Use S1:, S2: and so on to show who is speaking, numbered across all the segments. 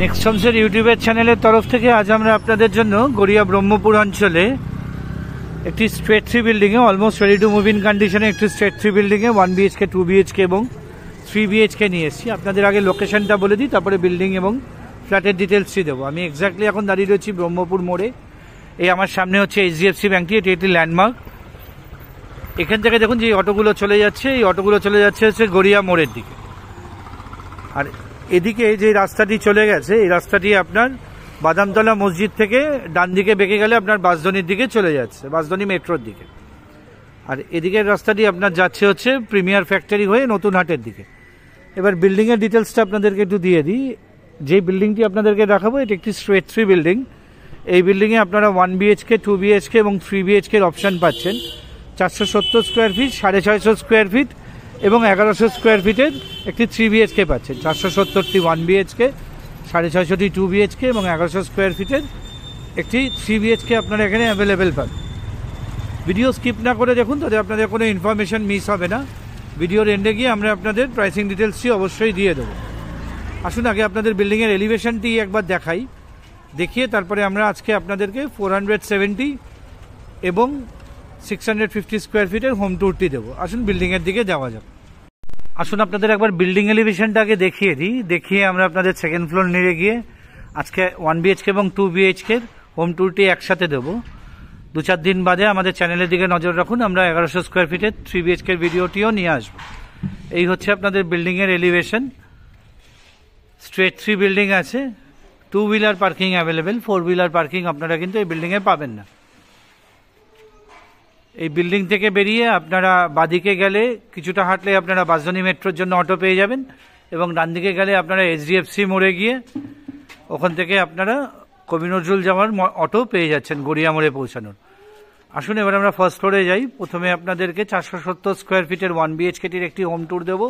S1: Next হোমসের ইউটিউবের চ্যানেলের তরফ থেকে আজ আমরা আপনাদের জন্য গড়িয়া ব্রহ্মপুর অঞ্চলে একটি স্ট্রেট 3 বিল্ডিংয়ে almost ready to move in কন্ডিশনে একটি স্ট্রেট 3 বিল্ডিংয়ে 1 BHK 2 BHK এবং 3 BHK নিয়ে এসেছি। আপনাদের আগে লোকেশনটা বলে দিই, তারপরে বিল্ডিং এবং ফ্ল্যাটের ডিটেলসটি দেবো। আমি এক্স্যাক্টলি এখন দাঁড়িয়ে রয়েছি ব্রহ্মপুর মোড়ে। এই আমার সামনে হচ্ছে HDFC ব্যাংকটি, এটি একটি ল্যান্ডমার্ক। এখান থেকে দেখুন যে অটোগুলো চলে যাচ্ছে, এই অটোগুলো চলে যাচ্ছে হচ্ছে গড়িয়া মোড়ের দিকে। আর এদিকে যে রাস্তাটি চলে গেছে, এই রাস্তাটি আপনার বাদামতলা মসজিদ থেকে ডান দিকে বেঁকে গেলে আপনার বাঁশদ্বনির দিকে চলে যাচ্ছে, বাঁশদ্বনি মেট্রোর দিকে। আর এদিকের রাস্তাটি আপনার যাচ্ছে হচ্ছে প্রিমিয়ার ফ্যাক্টরি হয়ে নতুন হাটের দিকে। এবার বিল্ডিংয়ের ডিটেলসটা আপনাদেরকে একটু দিয়ে দিই। যে বিল্ডিংটি আপনাদেরকে দেখাবো এটি একটি স্ট্রেট 3 বিল্ডিং। এই বিল্ডিংয়ে আপনারা 1 BHK 2 BHK এবং 3 BHK এর অপশান পাচ্ছেন। 470 স্কোয়ার ফিট, 650 স্কোয়ার ফিট এবং 1100 স্কোয়ার ফিটের একটি 3 BHK পাচ্ছেন। 470টি 1 BHK, 650টি 2 BHK এবং 1100 স্কোয়ার ফিটের একটি 3 BHK আপনারা এখানে অ্যাভেলেবেল পাবেন। ভিডিও স্কিপ না করে দেখুন, তাতে আপনাদের কোনো ইনফরমেশন মিস হবে না। ভিডিওর এন্ডে গিয়ে আমরা আপনাদের প্রাইসিং ডিটেলসটি অবশ্যই দিয়ে দেবো। আসুন আগে আপনাদের বিল্ডিংয়ের এলিভেশনটি একবার দেখাই, দেখিয়ে তারপরে আমরা আজকে আপনাদেরকে 470 এবং 650 স্কোয়ার ফিটের হোম ট্যুরটি দেবো। আসুন বিল্ডিংয়ের দিকে যাওয়া যাক। আসুন আপনাদের একবার বিল্ডিং এলিভেশনটাকে দেখিয়ে দিই, দেখিয়ে আমরা আপনাদের সেকেন্ড ফ্লোর নিয়ে গিয়ে আজকে 1 BHK এবং 2 BHK এর হোম ট্যুরটি একসাথে দেবো। 2-4 দিন বাদে আমাদের চ্যানেলের দিকে নজর রাখুন, আমরা 1100 স্কোয়ার ফিটের 3 BHK এর ভিডিওটিও নিয়ে আসবো। এই হচ্ছে আপনাদের বিল্ডিংয়ের এলিভেশন। স্ট্রেট 3 বিল্ডিং আছে, 2 wheeler parking available, 4 wheeler parking আপনারা কিন্তু এই বিল্ডিংয়ে পাবেন না। এই বিল্ডিং থেকে বেরিয়ে আপনারা বাদিকে গেলে কিছুটা হাঁটলে আপনারা বাঁশদ্বনি মেট্রোর জন্য অটো পেয়ে যাবেন এবং ডান দিকে গেলে আপনারা HDFC মোড়ে গিয়ে ওখান থেকে আপনারা কবি নজরুল যাওয়ার অটো পেয়ে যাচ্ছেন গড়িয়া মোড়ে পৌঁছানোর। আসুন এবার আমরা ফার্স্ট ফ্লোরে যাই। প্রথমে আপনাদেরকে 470 স্কোয়ার ফিটের 1 BHKটির একটি হোম ট্যুর দেবো।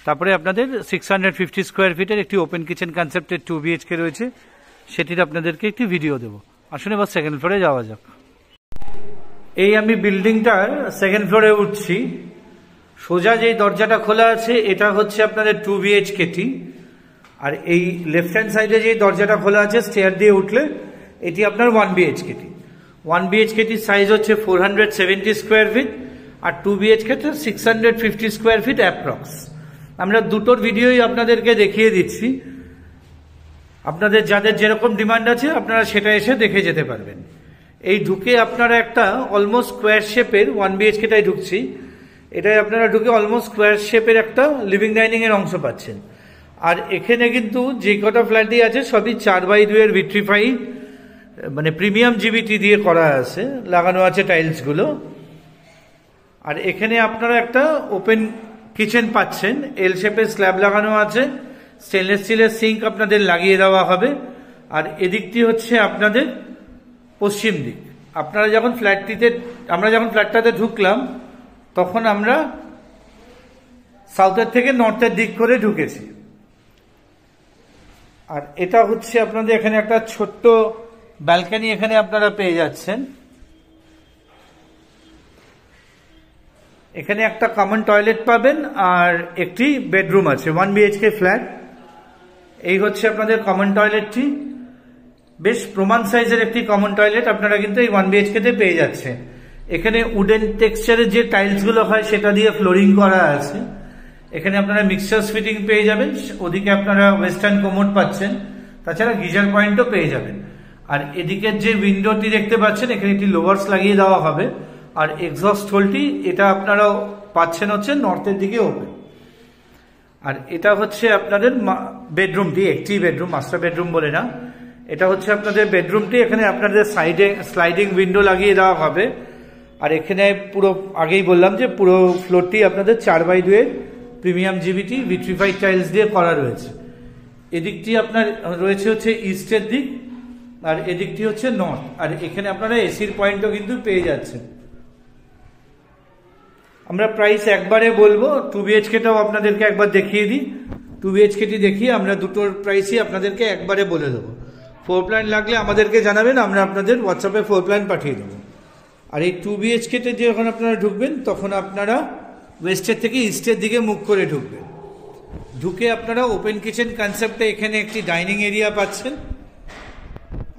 S1: তারপরে আপনাদের 650 স্কোয়ার ফিটের একটি ওপেন কিচেন কনসেপ্টের 2 BHK রয়েছে, সেটির আপনাদেরকে একটি ভিডিও দেবো। আসুন এবার সেকেন্ড ফ্লোরে যাওয়া যাক। এই আমি বিল্ডিংটার সেকেন্ড ফ্লোরে উঠছি। সোজা যেই দরজাটা খোলা আছে এটা হচ্ছে আপনাদের 2 BHKটি, আর এই লেফট হ্যান্ড সাইডে যে দরজাটা খোলা আছে স্টেয়ার দিয়ে উঠলে এটি আপনার 1 BHKটি। 1 BHKটির সাইজ হচ্ছে 470 স্কোয়ার ফিট আর 2 BHKটা 650 স্কোয়ার ফিট অ্যাপ্রক্স। আমরা দুটোর ভিডিওই আপনাদেরকে দেখিয়ে দিচ্ছি, আপনাদের যাদের যেরকম ডিমান্ড আছে আপনারা সেটা এসে দেখে যেতে পারবেন। এই ঢুকে আপনারা একটা অলমোস্ট স্কোয়ার শেপের 1 BHKটাই ঢুকছি, এটাই আপনারা ঢুকে অলমোস্ট স্কোয়ার শেপের একটা লিভিং ডাইনিং এর অংশ পাচ্ছেন। আর এখানে কিন্তু যে কটা ফ্ল্যাটই আছে সবই 4x2 এর ভিট্রিফাই মানে প্রিমিয়াম জিবিটি দিয়ে করা আছে, লাগানো আছে টাইলসগুলো। আর এখানে আপনারা একটা ওপেন কিচেন পাচ্ছেন, এল শেপের স্ল্যাব লাগানো আছে, স্টেনলেস স্টিলের সিঙ্ক আপনাদের লাগিয়ে দেওয়া হবে। আর এদিকটি হচ্ছে আপনাদের পশ্চিম দিক। আপনারা যখন আমরা যখন ফ্ল্যাটটাতে ঢুকলাম তখন আমরা সাউথের থেকে নর্থের দিক করে ঢুকেছি। আর এটা হচ্ছে আপনাদের এখানে একটা ছোট্ট ব্যালকনি এখানে আপনারা পেয়ে যাচ্ছেন। এখানে একটা কমন টয়লেট পাবেন আর একটি বেডরুম আছে। 1 BHK ফ্ল্যাট। এই হচ্ছে আপনাদের কমন টয়লেটটি, বেশ প্রমাণ সাইজের একটি কমন টয়লেট আপনারা কিন্তু এই 1 BHKতে পেয়ে যাচ্ছে। এখানে উডেন টেক্সচারের যে টাইলসগুলো হয় সেটা দিয়ে ফ্লোরিং করা আছে। এখানে আপনারা মিক্সচার ফিটিং পেয়ে যাবেন, ওদিকে আপনারা ওয়েস্টার্ন কোমোড পাচ্ছেন, তাছাড়া গিজার পয়েন্টও পেয়ে যাবেন। আর এদিকের যে উইন্ডোটি দেখতে পাচ্ছেন এখানে একটি লোভার্স লাগিয়ে দেওয়া হবে। আর এক্সস্ট হোলটি এটা আপনারা পাচ্ছেন হচ্ছে নর্থের দিকে ওপেন। আর এটা হচ্ছে আপনাদের বেডরুমটি, একটি বেডরুম, মাস্টার বেডরুম বলে না, এটা হচ্ছে আপনাদের বেডরুমটি। এখানে আপনাদের সাইডে স্লাইডিং উইন্ডো লাগিয়ে দেওয়া হবে। আর এখানে পুরো আগেই বললাম যে পুরো ফ্লোরটি আপনাদের 4x2 এর প্রিমিয়াম জিবিটি ভিট্রিফাইড টাইলস দিয়ে করা রয়েছে। এদিকটি আপনার রয়েছে হচ্ছে ইস্টের দিক আর এদিকটি হচ্ছে নর্থ। আর এখানে আপনারা এসির পয়েন্টও কিন্তু পেয়ে যাচ্ছেন। আমরা প্রাইস একবারে বলবো, 2 BHKটাও আপনাদেরকে একবার দেখিয়ে দিই। 2 BHKটি দেখিয়ে আমরা দুটোর প্রাইসই আপনাদেরকে একবারে বলে দেবো। 4 প্ল্যান লাগলে আমাদেরকে জানাবেন, আমরা আপনাদের হোয়াটসঅ্যাপে 4 প্ল্যান পাঠিয়ে দেবো। আর এই 2 BHKতে যখন আপনারা ঢুকবেন তখন আপনারা ওয়েস্টের থেকে ইস্টের দিকে মুখ করে ঢুকবেন। ঢুকে আপনারা ওপেন কিচেন কনসেপ্টে এখানে একটি ডাইনিং এরিয়া পাচ্ছেন।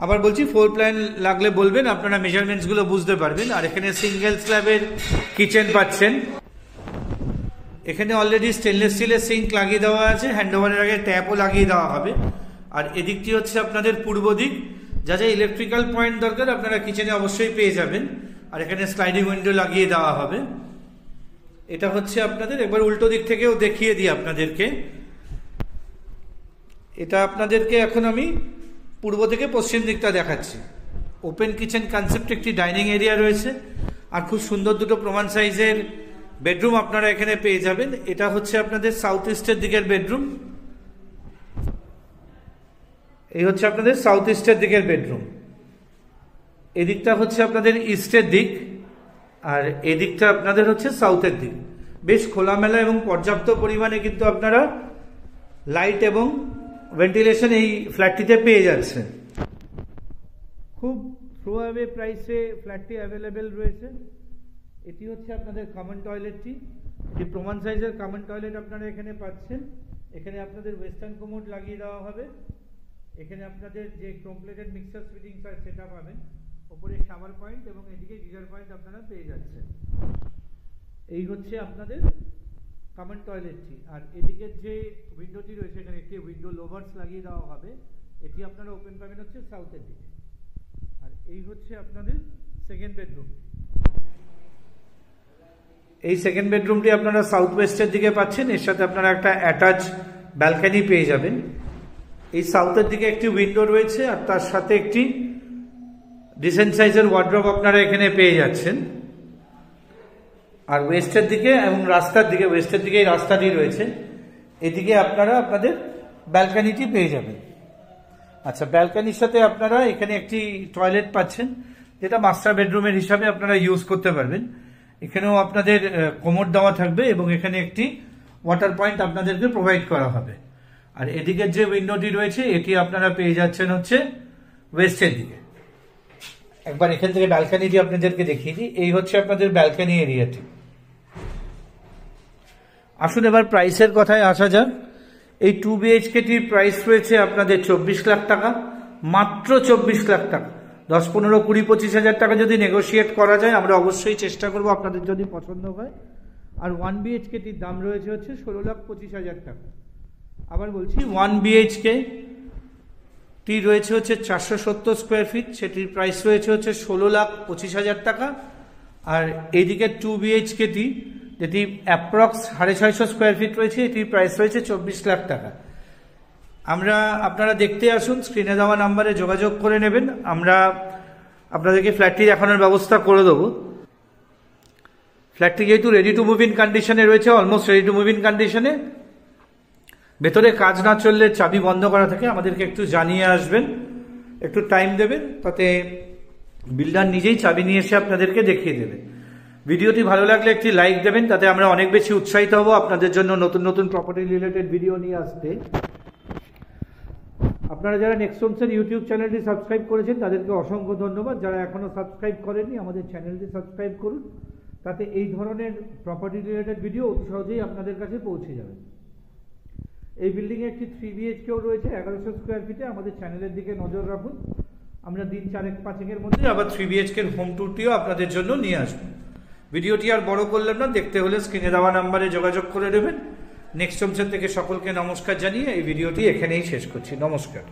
S1: আবার বলছি, ফ্লোর প্ল্যান লাগলে বলবেন, আপনারা মেজারমেন্টসগুলো বুঝতে পারবেন। আর এখানে সিঙ্গেল স্ল্যাবের কিচেন পাচ্ছেন। এখানে অলরেডি স্টেনলেস স্টিলের সিঙ্ক লাগিয়ে দেওয়া আছে, হ্যান্ডওভারের আগে ট্যাপও লাগিয়ে দেওয়া হবে। আর এদিকটি হচ্ছে আপনাদের পূর্ব দিক। যা যা ইলেকট্রিক্যাল পয়েন্ট দরকার আপনারা কিচেনে অবশ্যই পেয়ে যাবেন। আর এখানে স্লাইডিং উইন্ডো লাগিয়ে দেওয়া হবে। এটা হচ্ছে আপনাদের, একবার উল্টো দিক থেকেও দেখিয়ে দিই আপনাদেরকে। এটা আপনাদেরকে এখন আমি পূর্ব থেকে পশ্চিম দিকটা দেখাচ্ছি। ওপেন কিচেন কনসেপ্ট একটি ডাইনিং এরিয়া রয়েছে। আর খুব সুন্দর দুটো প্রমাণ সাইজের বেডরুম আপনারা এখানে পেয়ে যাবেন। এটা হচ্ছে আপনাদের সাউথ ইস্টের দিকের বেডরুম। এই হচ্ছে আপনাদের সাউথ ইস্টের দিকের বেডরুম। এদিকটা হচ্ছে আপনাদের ইস্টের দিক, আর এদিকটা আপনাদের হচ্ছে সাউথের দিক। বেশ খোলামেলা এবং পর্যাপ্ত পরিমাণে কিন্তু আপনারা লাইট এবং ভেন্টিলেশন এই ফ্ল্যাটটিতে পেয়ে যাচ্ছেন। খুব থ্রো অ্যাওয়ে প্রাইসে ফ্ল্যাটটি অ্যাভেলেবেল রয়েছে। এটি হচ্ছে আপনাদের কমন টয়লেটটি। যে প্রমাণ সাইজের কমন টয়লেট আপনারা এখানে পাচ্ছেন। এখানে আপনাদের ওয়েস্টার্ন কোমোড লাগিয়ে দেওয়া হবে। এখানে আপনাদের যে কমপ্লিটেড মিক্সার ফিটিংস হয় সেটা পাবেন। ওপরে শাওয়ার পয়েন্ট এবং এদিকে গিজার পয়েন্ট আপনারা পেয়ে যাচ্ছেন। এই হচ্ছে আপনাদের কমন টয়লেটটি। আর এদিকের যে উইন্ডোটি রয়েছে, এখানে একটি উইন্ডো লোভার্স লাগিয়ে দেওয়া হবে। এটি আপনারা ওপেন পাবেন হচ্ছে সাউথের দিকে। আর এই হচ্ছে আপনাদের সেকেন্ড বেডরুম। এই সেকেন্ড বেডরুমটি আপনারা সাউথ ওয়েস্টের দিকে পাচ্ছেন। এর সাথে আপনারা একটা অ্যাটাচ ব্যালকনি পেয়ে যাবেন। এই সাউথের দিকে একটি উইন্ডো রয়েছে, আর তার সাথে একটি ডিসেন্ট সাইজের ওয়ার্ড্রপ আপনারা এখানে পেয়ে যাচ্ছেন। আর ওয়েস্টের দিকে এবং রাস্তার দিকে, ওয়েস্টের দিকে এই রাস্তাটি রয়েছে, এদিকে আপনারা আপনাদের ব্যালকনিটি পেয়ে যাবেন। আচ্ছা, ব্যালকনির সাথে আপনারা এখানে একটি টয়লেট পাচ্ছেন, যেটা মাস্টার বেডরুমের হিসাবে আপনারা ইউজ করতে পারবেন। এখানেও আপনাদের কোমোড দেওয়া থাকবে এবং এখানে একটি ওয়াটার পয়েন্ট আপনাদেরকে প্রোভাইড করা হবে। আর এদিকের যে উইন্ডোটি রয়েছে, এটি আপনারা পেয়ে যাচ্ছেন হচ্ছে ওয়েস্টের দিকে। একবার এখান থেকে ব্যালকনিটি আপনাদেরকে দেখিয়ে দিই। এই হচ্ছে আপনাদের ব্যালকনি এরিয়াটি। আসুন এবার প্রাইসের কথায় আসা যাক। এই 2 BHKটির প্রাইস রয়েছে আপনাদের 24 লাখ টাকা, মাত্র 24 লাখ টাকা। 10, 15, 20, 25 হাজার টাকা যদি নেগোশিয়েট করা যায়, আমরা অবশ্যই চেষ্টা করব আপনাদের যদি পছন্দ হয়। আর 1 BHKটির দাম রয়েছে হচ্ছে 16,25,000 টাকা। আবার বলছি, 1 BHK টি রয়েছে হচ্ছে 470 স্কোয়ার ফিট, সেটির প্রাইস রয়েছে হচ্ছে 16,25,000 টাকা। আর এইদিকে 2 BHKটি, যেটি অ্যাপ্রক্স 650 স্কোয়ার ফিট রয়েছে, এটির প্রাইস রয়েছে 24 লাখ টাকা। আপনারা দেখতে আসুন, স্ক্রিনে দেওয়া নাম্বারে যোগাযোগ করে নেবেন। আমরা আপনাদেরকে ফ্ল্যাটটি দেখানোর ব্যবস্থা করে দেবো। ফ্ল্যাটটি যেহেতু রেডি টু মুভ ইন কন্ডিশনে রয়েছে, almost ready to move in কন্ডিশনে, ভেতরে কাজ না চললে চাবি বন্ধ করা থাকে, আমাদেরকে একটু জানিয়ে আসবেন, একটু টাইম দেবেন, তাতে বিল্ডার নিজেই চাবি নিয়ে এসে আপনাদেরকে দেখিয়ে দেবে। ভিডিওটি ভালো লাগলে একটি লাইক দেবেন, তাতে আমরা অনেক বেশি উৎসাহিত হব আপনাদের জন্য নতুন নতুন প্রপার্টি রিলেটেড ভিডিও নিয়ে আসতে। আপনারা যারা নেক্সট হোমসের ইউটিউব চ্যানেলটি সাবস্ক্রাইব করেছেন তাদেরকে অসংখ্য ধন্যবাদ। যারা এখনও সাবস্ক্রাইব করেননি, আমাদের চ্যানেলটি সাবস্ক্রাইব করুন, তাতে এই ধরনের প্রপার্টি রিলেটেড ভিডিও অতি সহজেই আপনাদের কাছে পৌঁছে যাবে। এই বিল্ডিংয়ে একটি 3 BHKও রয়েছে 1100 স্কোয়ার ফিটে। আমাদের চ্যানেলের দিকে নজর রাখুন, আমরা দিন 4-5 মধ্যে আবার 3 BHKর হোম ট্যুরটিও আপনাদের জন্য নিয়ে আসবো। ভিডিওটি আর বড় করলাম না, দেখতে হলে স্ক্রিনে দেওয়া নাম্বারে যোগাযোগ করে নেবেন। নেক্সট হোমসের থেকে সকলকে নমস্কার জানিয়ে এই ভিডিওটি এখানেই শেষ করছি। নমস্কার।